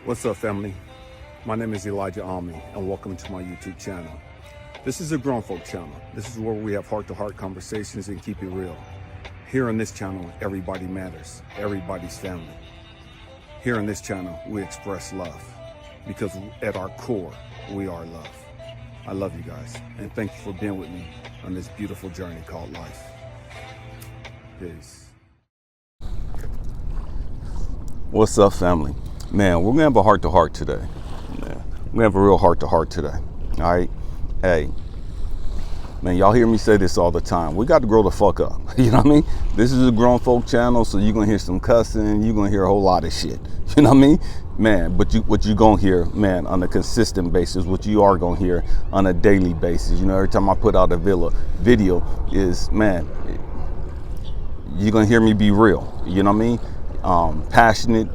What's up, family? My name is ElijahAmmi, and welcome to my YouTube channel. This is a grown folk channel. This is where we have heart-to-heart conversations and keep it real. Here on this channel, everybody matters. Everybody's family. Here on this channel, we express love because at our core, we are love. I love you guys, and thank you for being with me on this beautiful journey called life. Peace. What's up, family? Man, we're gonna have a heart-to-heart today. Yeah, we're gonna have a real heart-to-heart today. All right? Hey, man, y'all hear me say this all the time. We got to grow the fuck up. You know what I mean? This is a grown folk channel, so you're gonna hear some cussing. You're gonna hear a whole lot of shit. You know what I mean? Man, but what you gonna hear, man, on a consistent basis, what you are gonna hear on a daily basis. You know, every time I put out a video is, man, you're gonna hear me be real. You know what I mean? Passionate.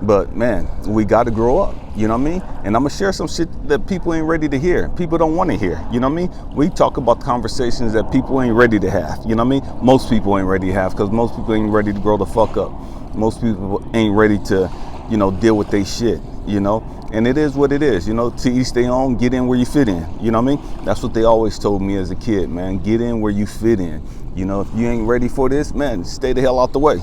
But man, we got to grow up, you know what I mean? And I'm gonna share some shit that people ain't ready to hear. People don't want to hear, you know what I mean? We talk about conversations that people ain't ready to have, you know what I mean? Most people ain't ready to have because most people ain't ready to grow the fuck up. Most people ain't ready to, you know, deal with their shit, you know? And it is what it is, you know, to each their own, get in where you fit in, you know what I mean? That's what they always told me as a kid, man, get in where you fit in. You know, if you ain't ready for this, man, stay the hell out the way.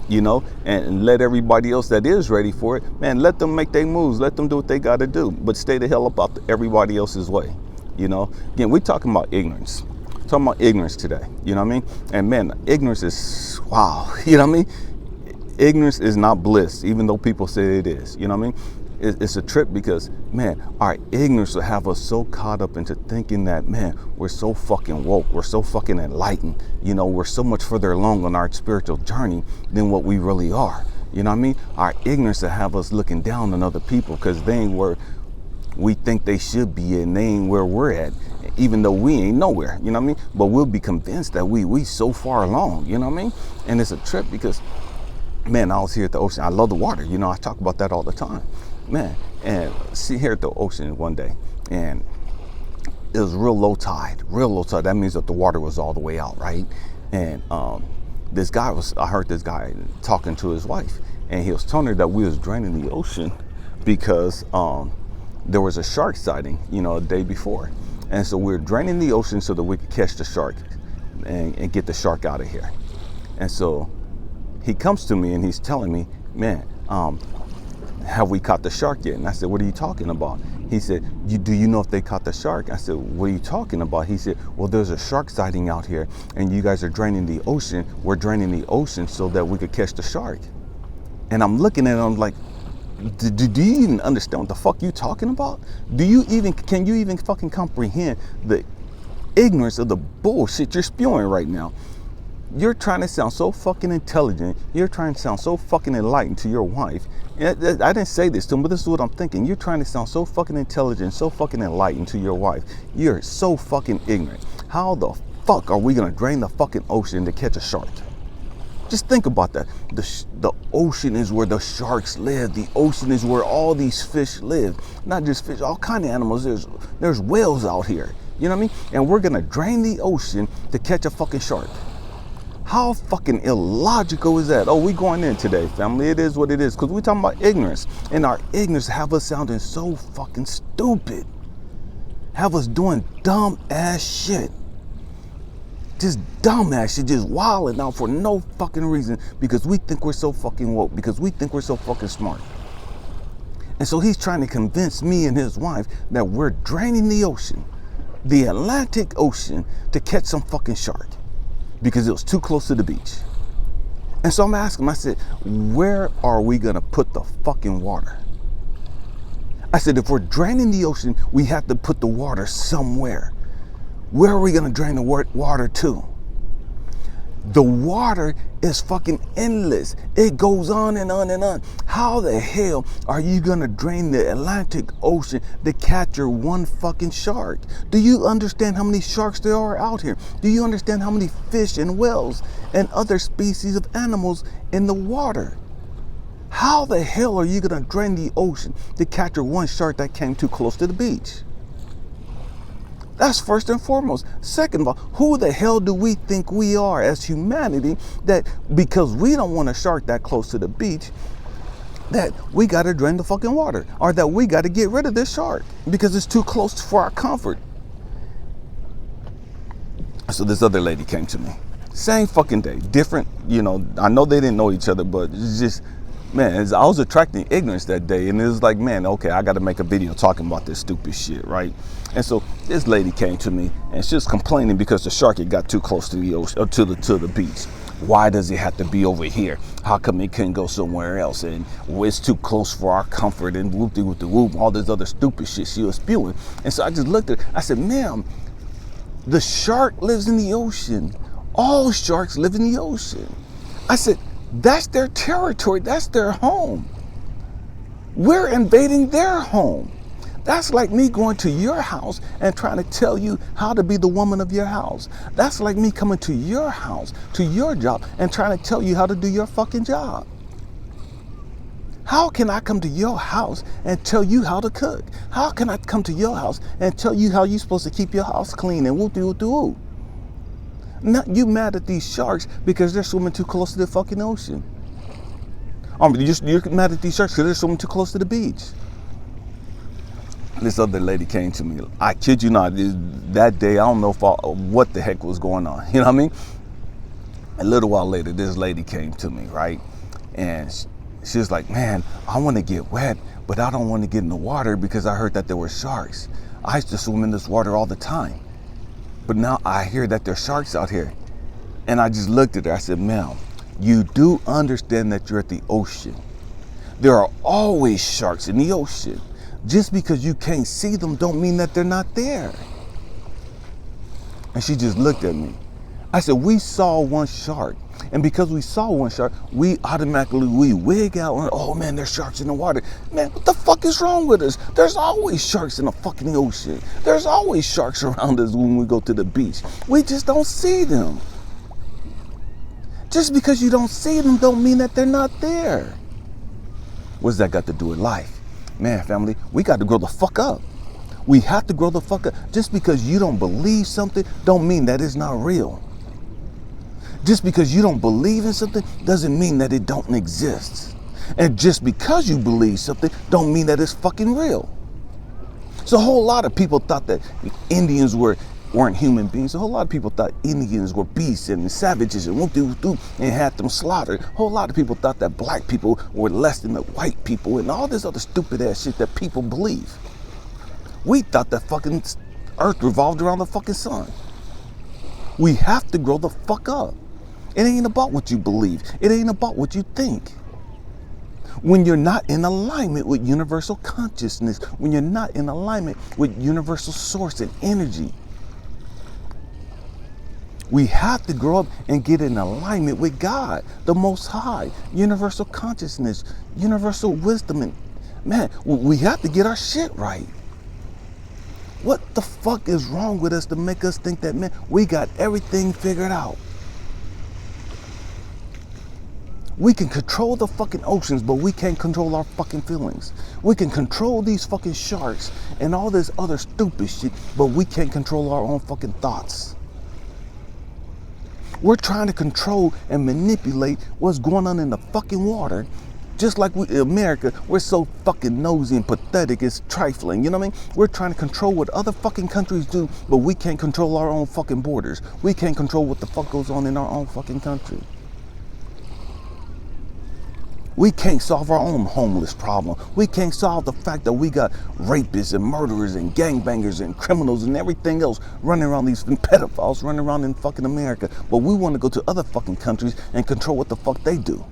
You know, and let everybody else that is ready for it, man, let them make their moves. Let them do what they got to do. But stay the hell up out everybody else's way. You know, again, we're talking about ignorance. We're talking about ignorance today. You know what I mean? And man, ignorance is, wow. You know what I mean? Ignorance is not bliss, even though people say it is. You know what I mean? It's a trip because, man, our ignorance will have us so caught up into thinking that, man, we're so fucking woke, we're so fucking enlightened, you know, we're so much further along on our spiritual journey than what we really are. You know what I mean? Our ignorance will have us looking down on other people because they ain't where we think they should be and they ain't where we're at, even though we ain't nowhere, you know what I mean? But we'll be convinced that we so far along, you know what I mean? And it's a trip because, man, I was here at the ocean. I love the water, you know, I talk about that all the time. Man, and see here at the ocean one day, and it was real low tide. That means that the water was all the way out, right? And I heard this guy talking to his wife, and he was telling her that we was draining the ocean because there was a shark sighting, you know, a day before. And so we're draining the ocean so that we could catch the shark and get the shark out of here. And so he comes to me and he's telling me, man, have we caught the shark yet? And I said, what are you talking about? He said, do you know if they caught the shark? I said, what are you talking about? He said, well, there's a shark sighting out here and you guys are draining the ocean. We're draining the ocean so that we could catch the shark. And I'm looking at him like, do you even understand what the fuck you talking about? Can you even fucking comprehend the ignorance of the bullshit you're spewing right now? You're trying to sound so fucking intelligent. You're trying to sound so fucking enlightened to your wife. I didn't say this to him, but this is what I'm thinking. You're trying to sound so fucking intelligent, so fucking enlightened to your wife. You're so fucking ignorant. How the fuck are we gonna drain the fucking ocean to catch a shark? Just think about that. The ocean is where the sharks live. The ocean is where all these fish live. Not just fish, all kind of animals. There's whales out here. You know what I mean? And we're gonna drain the ocean to catch a fucking shark. How fucking illogical is that? Oh, we going in today, family. It is what it is. Because we're talking about ignorance. And our ignorance have us sounding so fucking stupid. Have us doing dumb ass shit. Just dumb ass shit. Just wilding out for no fucking reason. Because we think we're so fucking woke. Because we think we're so fucking smart. And so he's trying to convince me and his wife that we're draining the ocean, the Atlantic Ocean, to catch some fucking shark. Because it was too close to the beach. And so I'm asking him, I said, where are we gonna put the fucking water? I said, if we're draining the ocean, we have to put the water somewhere. Where are we gonna drain the water to? The water is fucking endless. It goes on and on and on. How the hell are you gonna drain the Atlantic Ocean to catch your one fucking shark? Do you understand how many sharks there are out here? Do you understand how many fish and whales and other species of animals in the water? How the hell are you gonna drain the ocean to catch your one shark that came too close to the beach? That's first and foremost. Second of all, who the hell do we think we are as humanity that because we don't want a shark that close to the beach, that we got to drain the fucking water, or that we got to get rid of this shark because it's too close for our comfort. So this other lady came to me, same fucking day, different, I know they didn't know each other, but it's just, man, I was attracting ignorance that day. And it was like, man, okay, I got to make a video talking about this stupid shit, right? And so this lady came to me and she was complaining because the shark had got too close to the ocean, or to the beach. Why does it have to be over here? How come it couldn't go somewhere else? And it's too close for our comfort, and whoop-de-whoop-de-whoop, all this other stupid shit she was spewing. And so I just looked at her. I said, ma'am, the shark lives in the ocean. All sharks live in the ocean. I said, that's their territory. That's their home. We're invading their home. That's like me going to your house and trying to tell you how to be the woman of your house. That's like me coming to your house, to your job, and trying to tell you how to do your fucking job. How can I come to your house and tell you how to cook? How can I come to your house and tell you how you're supposed to keep your house clean and whoop-de-whoop-de-whoop? Now, you mad at these sharks because they're swimming too close to the fucking ocean. You're mad at these sharks because they're swimming too close to the beach. This other lady came to me. I kid you not, that day, I don't know what the heck was going on. You know what I mean? A little while later, this lady came to me, right? And she was like, man, I want to get wet, but I don't want to get in the water because I heard that there were sharks. I used to swim in this water all the time, but now I hear that there's sharks out here. And I just looked at her. I said, ma'am, you do understand that you're at the ocean. There are always sharks in the ocean. Just because you can't see them don't mean that they're not there. And she just looked at me. I said, we saw one shark. And because we saw one shark, we automatically wig out and, oh man, there's sharks in the water. Man, what the fuck is wrong with us? There's always sharks in the fucking ocean. There's always sharks around us when we go to the beach. We just don't see them. Just because you don't see them don't mean that they're not there. What's that got to do with life? Man, family, we got to grow the fuck up. We have to grow the fuck up. Just because you don't believe something don't mean that it's not real. Just because you don't believe in something doesn't mean that it don't exist. And just because you believe something don't mean that it's fucking real. So a whole lot of people thought that Indians weren't human beings. A whole lot of people thought Indians were beasts and savages and whoop-de-whoop and had them slaughtered. A whole lot of people thought that black people were less than the white people and all this other stupid ass shit that people believe. We thought that fucking earth revolved around the fucking sun. We have to grow the fuck up. It ain't about what you believe. It ain't about what you think. When you're not in alignment with universal consciousness, when you're not in alignment with universal source and energy, we have to grow up and get in alignment with God, the Most High, universal consciousness, universal wisdom. And man, we have to get our shit right. What the fuck is wrong with us to make us think that, man, we got everything figured out? We can control the fucking oceans, but we can't control our fucking feelings. We can control these fucking sharks and all this other stupid shit, but we can't control our own fucking thoughts. We're trying to control and manipulate what's going on in the fucking water. Just like we in America, we're so fucking nosy and pathetic, it's trifling, you know what I mean? We're trying to control what other fucking countries do, but we can't control our own fucking borders. We can't control what the fuck goes on in our own fucking country. We can't solve our own homeless problem. We can't solve the fact that we got rapists and murderers and gangbangers and criminals and everything else running around, these pedophiles running around in fucking America. But we want to go to other fucking countries and control what the fuck they do.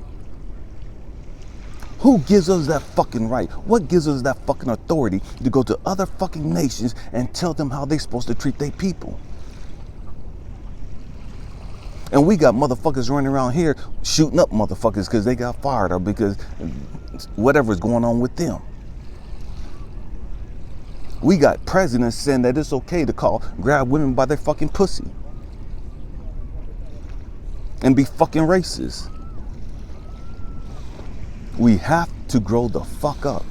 Who gives us that fucking right? What gives us that fucking authority to go to other fucking nations and tell them how they're supposed to treat their people? And we got motherfuckers running around here shooting up motherfuckers because they got fired or because whatever's going on with them. We got presidents saying that it's okay to grab women by their fucking pussy and be fucking racist. We have to grow the fuck up.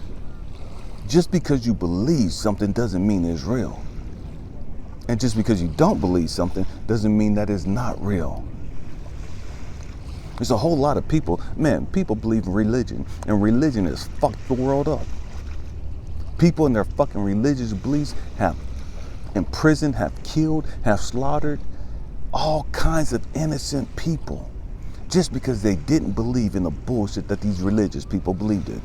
Just because you believe something doesn't mean it's real. And just because you don't believe something doesn't mean that it's not real. There's a whole lot of people, man, people believe in religion, and religion has fucked the world up. People in their fucking religious beliefs have imprisoned, have killed, have slaughtered all kinds of innocent people just because they didn't believe in the bullshit that these religious people believed in.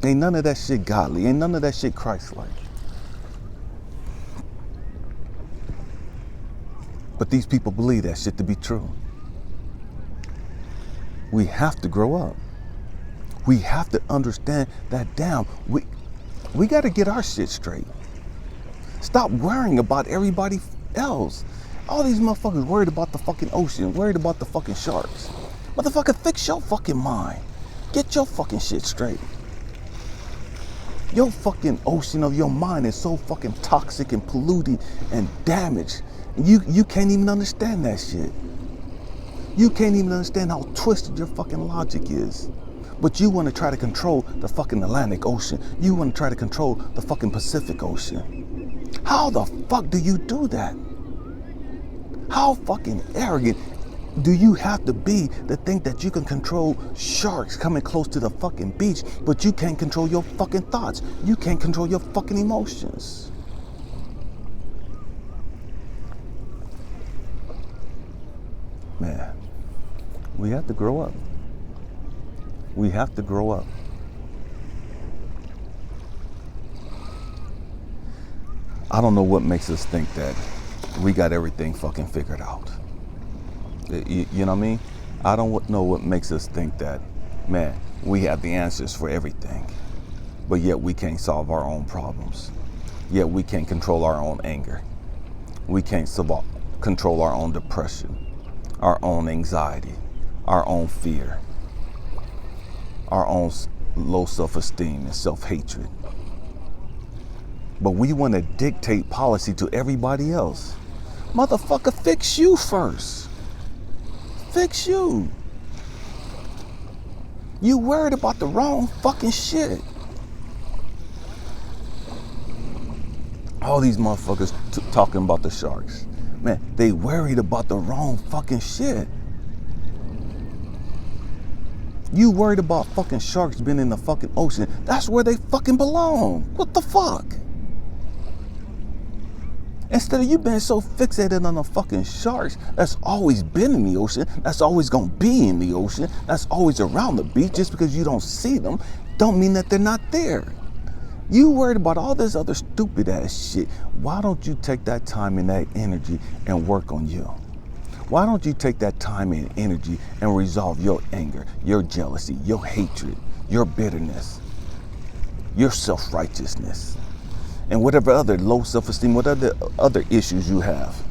Ain't none of that shit godly. Ain't none of that shit Christ-like. But these people believe that shit to be true. We have to grow up. We have to understand that, damn, we got to get our shit straight. Stop worrying about everybody else. All these motherfuckers worried about the fucking ocean, worried about the fucking sharks. Motherfucker, fix your fucking mind. Get your fucking shit straight. Your fucking ocean of your mind is so fucking toxic and polluted and damaged. You can't even understand that shit. You can't even understand how twisted your fucking logic is. But you want to try to control the fucking Atlantic Ocean. You want to try to control the fucking Pacific Ocean. How the fuck do you do that? How fucking arrogant do you have to be to think that you can control sharks coming close to the fucking beach, but you can't control your fucking thoughts? You can't control your fucking emotions. Man, we have to grow up. We have to grow up. I don't know what makes us think that we got everything fucking figured out. You know what I mean? I don't know what makes us think that, man, we have the answers for everything, but yet we can't solve our own problems. Yet we can't control our own anger. We can't control our own depression, our own anxiety, our own fear, our own low self-esteem and self-hatred. But we want to dictate policy to everybody else. Motherfucker, fix you first. Fix you. You worried about the wrong fucking shit. All these motherfuckers talking about the sharks. Man, they worried about the wrong fucking shit. You worried about fucking sharks being in the fucking ocean. That's where they fucking belong. What the fuck? Instead of you being so fixated on the fucking sharks that's always been in the ocean, that's always gonna be in the ocean, that's always around the beach, just because you don't see them, don't mean that they're not there. You worried about all this other stupid ass shit. Why don't you take that time and that energy and work on you? Why don't you take that time and energy and resolve your anger, your jealousy, your hatred, your bitterness, your self-righteousness, and whatever other low self-esteem, whatever other issues you have?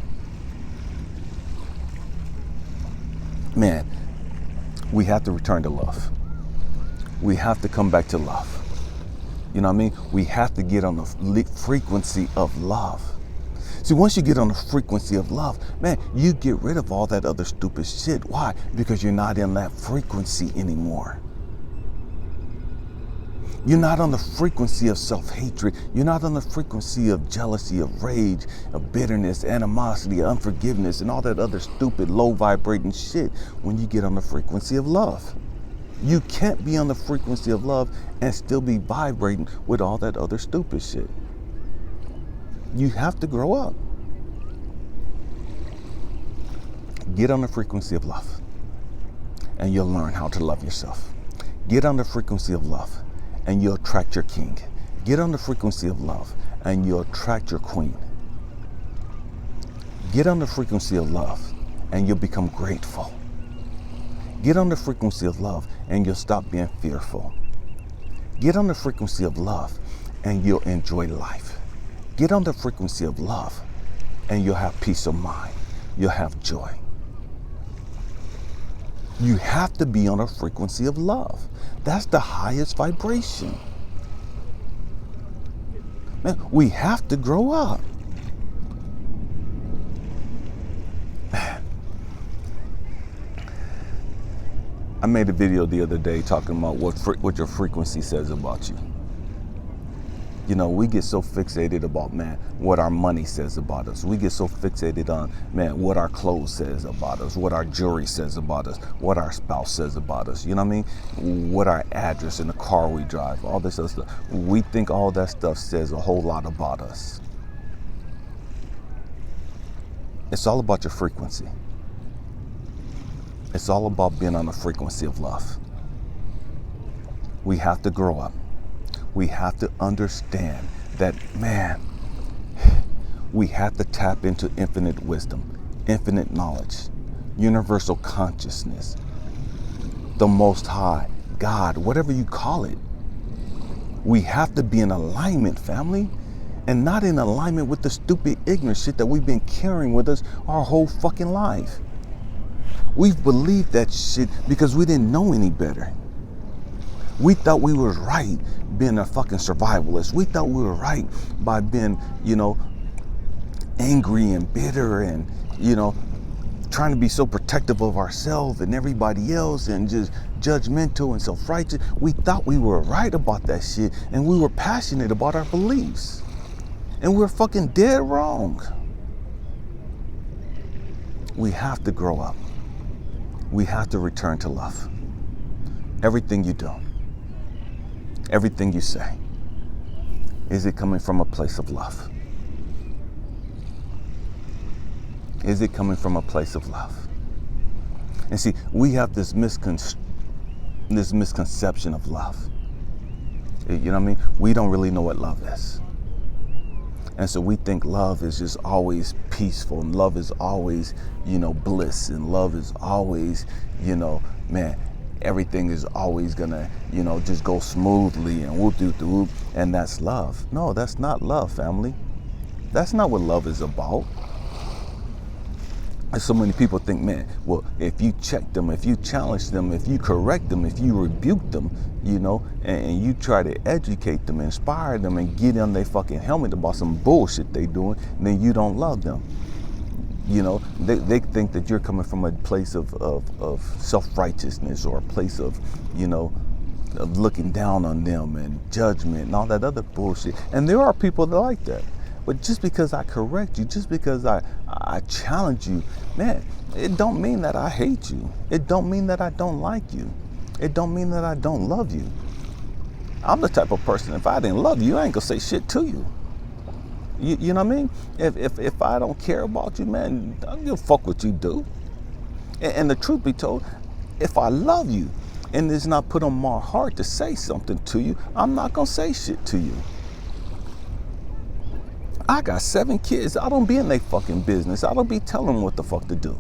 Man, we have to return to love. We have to come back to love. You know what I mean? We have to get on the frequency of love. See, once you get on the frequency of love, man, you get rid of all that other stupid shit. Why? Because you're not in that frequency anymore. You're not on the frequency of self-hatred. You're not on the frequency of jealousy, of rage, of bitterness, animosity, unforgiveness, and all that other stupid, low vibrating shit when you get on the frequency of love. You can't be on the frequency of love and still be vibrating with all that other stupid shit. You have to grow up. Get on the frequency of love, and you'll learn how to love yourself. Get on the frequency of love, and you'll attract your king. Get on the frequency of love, and you'll attract your queen. Get on the frequency of love, and you'll become grateful. Get on the frequency of love, and you'll stop being fearful. Get on the frequency of love, and you'll enjoy life. Get on the frequency of love, and you'll have peace of mind. You'll have joy. You have to be on a frequency of love. That's the highest vibration. Man, we have to grow up. Man. I made a video the other day talking about what your frequency says about you. We get so fixated about, man, what our money says about us. We get so fixated on, man, what our clothes says about us, what our jewelry says about us, what our spouse says about us. You know what I mean? What our address in the car we drive, all this other stuff. We think all that stuff says a whole lot about us. It's all about your frequency. It's all about being on the frequency of love. We have to grow up. We have to understand that, man, we have to tap into infinite wisdom, infinite knowledge, universal consciousness, the Most High, God, whatever you call it. We have to be in alignment, family, and not in alignment with the stupid, ignorant shit that we've been carrying with us our whole fucking life. We've believed that shit because we didn't know any better. We thought we were right being a fucking survivalist. We thought we were right by being, angry and bitter and, trying to be so protective of ourselves and everybody else and just judgmental and self-righteous. We thought we were right about that shit, and we were passionate about our beliefs. And we're fucking dead wrong. We have to grow up. We have to return to love. Everything you do, everything you say, is it coming from a place of love? Is it coming from a place of love? And see, we have this misconception of love. You know what I mean? We don't really know what love is. And so we think love is just always peaceful, and love is always, bliss, and love is always, man, everything is always gonna, just go smoothly and whoop-de-whoop, and that's love. No, that's not love, family. That's not what love is about. And so many people think, man, well, if you check them, if you challenge them, if you correct them, if you rebuke them, and you try to educate them, inspire them, and get on their fucking helmet about some bullshit they doing, then you don't love them. They think that you're coming from a place of self-righteousness, or a place of looking down on them and judgment and all that other bullshit. And there are people that like that. But just because I correct you, just because I challenge you, man, it don't mean that I hate you. It don't mean that I don't like you. It don't mean that I don't love you. I'm the type of person, if I didn't love you, I ain't gonna say shit to you. You know what I mean? If I don't care about you, man, I don't give a fuck what you do. And the truth be told, if I love you and it's not put on my heart to say something to you, I'm not gonna say shit to you. I got 7 kids. I don't be in their fucking business. I don't be telling them what the fuck to do.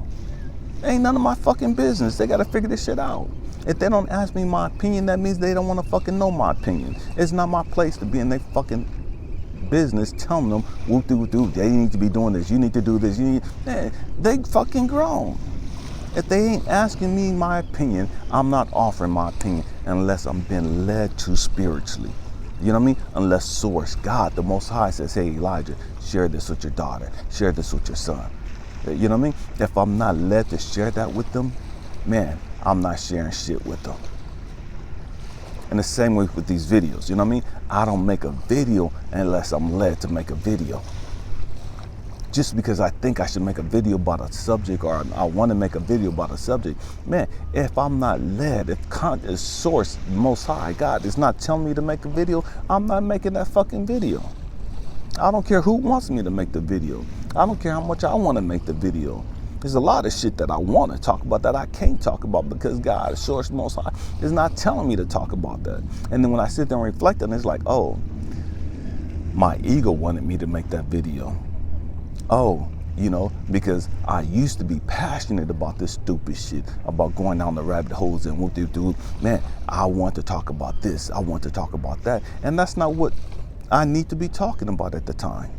Ain't none of my fucking business. They gotta figure this shit out. If they don't ask me my opinion, that means they don't want to fucking know my opinion. It's not my place to be in their fucking business telling them, whoop-de-whoop-de, they need to be doing this, you need to do this, man, they fucking grown. If they ain't asking me my opinion, I'm not offering my opinion unless I'm being led to spiritually. You know what I mean? Unless Source, God, the Most High, says, hey, Elijah, share this with your daughter. Share this with your son. You know what I mean? If I'm not led to share that with them, man, I'm not sharing shit with them. And the same way with these videos, you know what I mean? I don't make a video unless I'm led to make a video. Just because I think I should make a video about a subject, or I want to make a video about a subject, man, if I'm not led, if Source, Most High, God, is not telling me to make a video, I'm not making that fucking video. I don't care who wants me to make the video. I don't care how much I want to make the video. There's a lot of shit that I want to talk about that I can't talk about because God, Source, Most High, is not telling me to talk about that. And then when I sit there and reflect on it, it's like, oh, my ego wanted me to make that video. Oh, because I used to be passionate about this stupid shit, about going down the rabbit holes and whoop-de-doo. Man, I want to talk about this. I want to talk about that. And that's not what I need to be talking about at the time.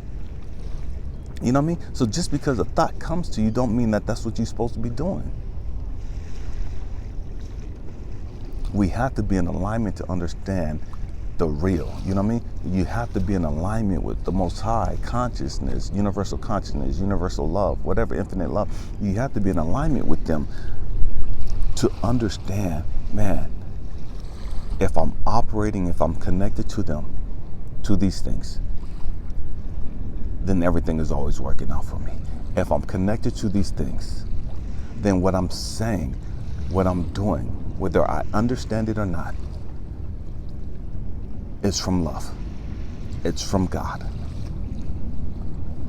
You know what I mean? So just because a thought comes to you don't mean that that's what you're supposed to be doing. We have to be in alignment to understand the real, you know what I mean? You have to be in alignment with the Most High consciousness, universal love, whatever, infinite love. You have to be in alignment with them to understand, man, if I'm operating, if I'm connected to them, to these things, then everything is always working out for me. If I'm connected to these things, then what I'm saying, what I'm doing, whether I understand it or not, is from love. It's from God.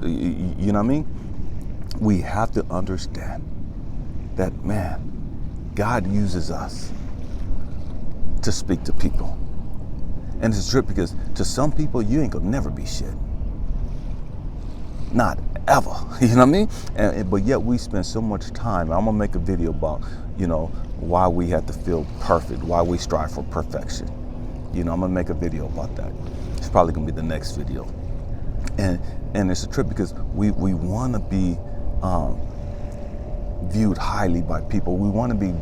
You know what I mean? We have to understand that, man, God uses us to speak to people. And it's true, because to some people, you ain't gonna never be shit. Not ever. You know what I mean? But yet we spend so much time. I'm gonna make a video about, why we have to feel perfect, why we strive for perfection. I'm gonna make a video about that. It's probably gonna be the next video. And it's a trip, because we want to be viewed highly by people. We want to be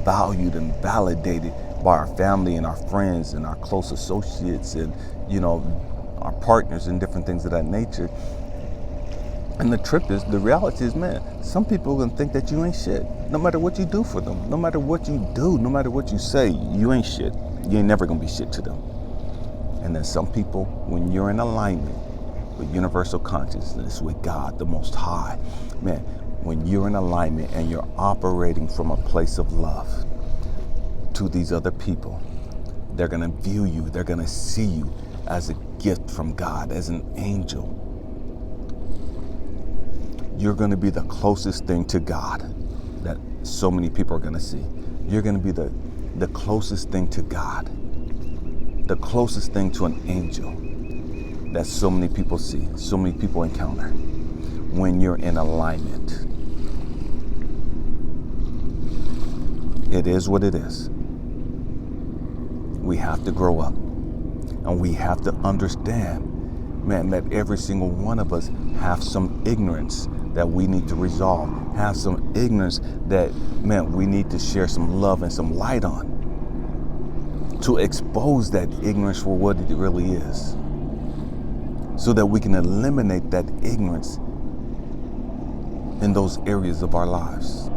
valued and validated by our family and our friends and our close associates and our partners and different things of that nature. And the reality is, man, some people are gonna think that you ain't shit, no matter what you do for them, no matter what you do, no matter what you say, you ain't shit. You ain't never gonna be shit to them. And then some people, when you're in alignment with universal consciousness, with God, the Most High, man, when you're in alignment and you're operating from a place of love to these other people, they're gonna view you, they're gonna see you as a gift from God, as an angel. You're gonna be the closest thing to God that so many people are gonna see. You're gonna be the closest thing to God, the closest thing to an angel that so many people see, so many people encounter when you're in alignment. It is what it is. We have to grow up, and we have to understand, man, that every single one of us have some ignorance that we need to resolve, have some ignorance that, man, we need to share some love and some light on, to expose that ignorance for what it really is, so that we can eliminate that ignorance in those areas of our lives.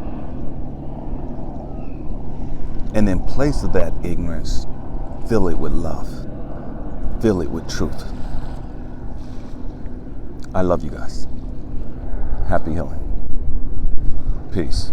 And in place of that ignorance, fill it with love, fill it with truth. I love you guys. Happy healing. Peace.